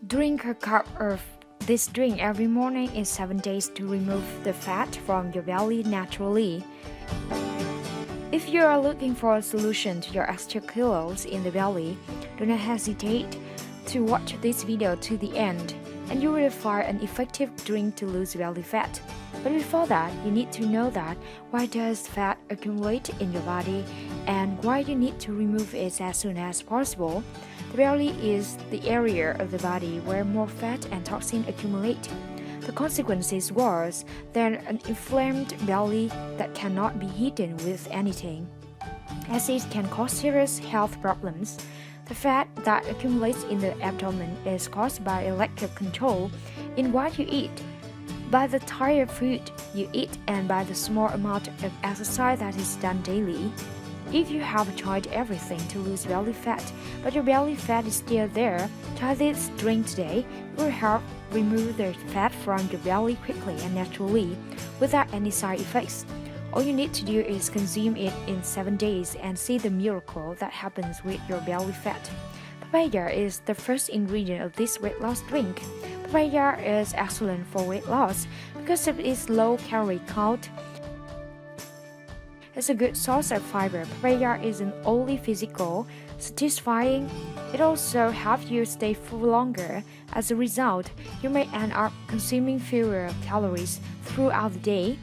Drink a cup of this drink every morning in 7 days to remove the fat from your belly naturally. If you are looking for a solution to your extra kilos in the belly, do not hesitate to watch this video to the end, and you will find an effective drink to lose belly fat. But before that, you need to know that why does fat accumulate in your body and why you need to remove it as soon as possible. The belly is the area of the body where more fat and toxin accumulate. The consequence is worse than an inflamed belly that cannot be hidden with anything, as it can cause serious health problems. The fat that accumulates in the abdomen is caused by a lack of control in what you eat, by the type of food you eat, and by the small amount of exercise that is done daily. If you have tried everything to lose belly fat, but your belly fat is still there, try this drink today. It will help remove the fat from your belly quickly and naturally, without any side effects. All you need to do is consume it in 7 days and see the miracle that happens with your belly fat. Papaya is the first ingredient of this weight loss drink. Papaya is excellent for weight loss because of its low calorie count. It's a good source of fiber. Papaya isn't only physical, satisfying, it also helps you stay full longer. As a result, you may end up consuming fewer calories throughout the day.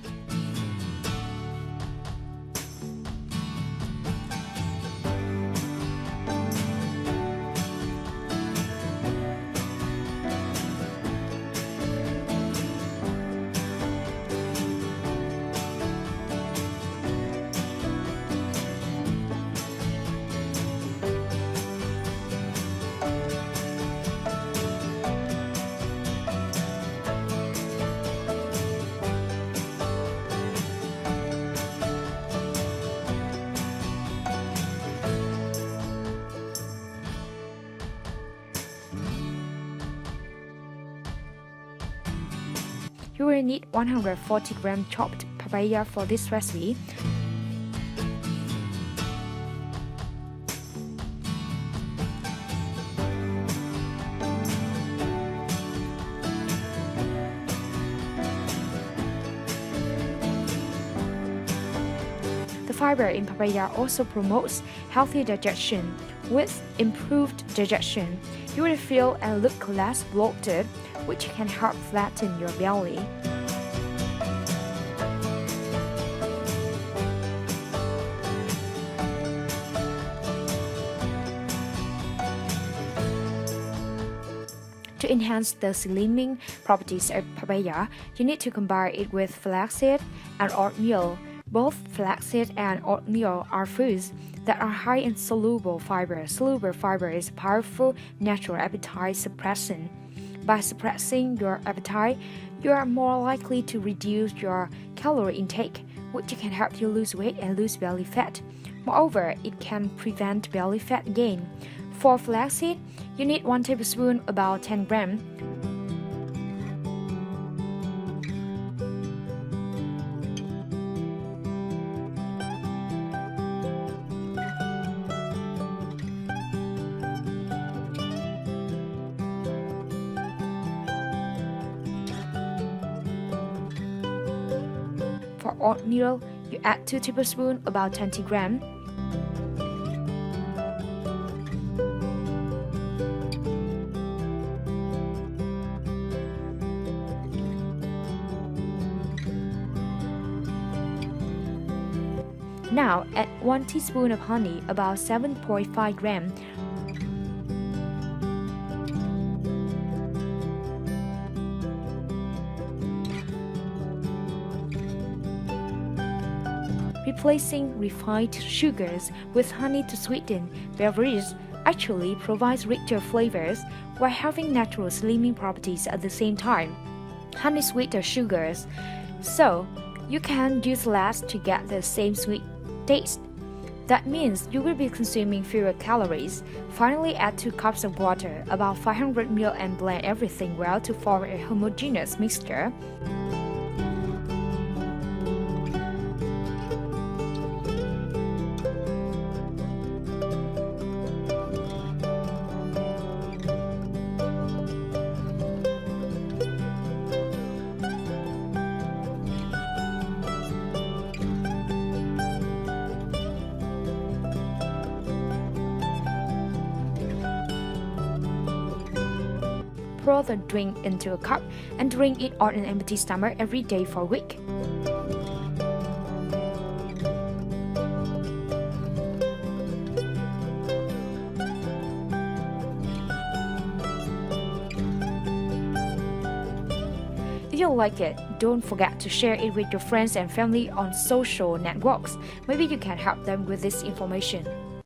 You will need 140 grams chopped papaya for this recipe. The fiber in papaya also promotes healthy digestion. With improved digestion, you will feel and look less bloated, which can help flatten your belly. To enhance the slimming properties of papaya, you need to combine it with flaxseed and oatmeal. Both flaxseed and oatmeal are foods that are high in soluble fiber. Soluble fiber is a powerful natural appetite suppressant. By suppressing your appetite, you are more likely to reduce your calorie intake, which can help you lose weight and lose belly fat. Moreover, it can prevent belly fat gain. For flaxseed, you need 1 tablespoon, about 10 grams. For oatmeal, you add 2 tablespoons, about 20 grams. Now add 1 teaspoon of honey, about 7.5 grams. Replacing refined sugars with honey to sweeten beverages actually provides richer flavors while having natural slimming properties at the same time. Honey sweeter sugars, so you can use less to get the same sweet taste. That means you will be consuming fewer calories. Finally, add 2 cups of water, about 500 ml, and blend everything well to form a homogeneous mixture. pour the drink into a cup and drink it on an empty stomach every day for a week. If you like it, don't forget to share it with your friends and family on social networks. Maybe you can help them with this information.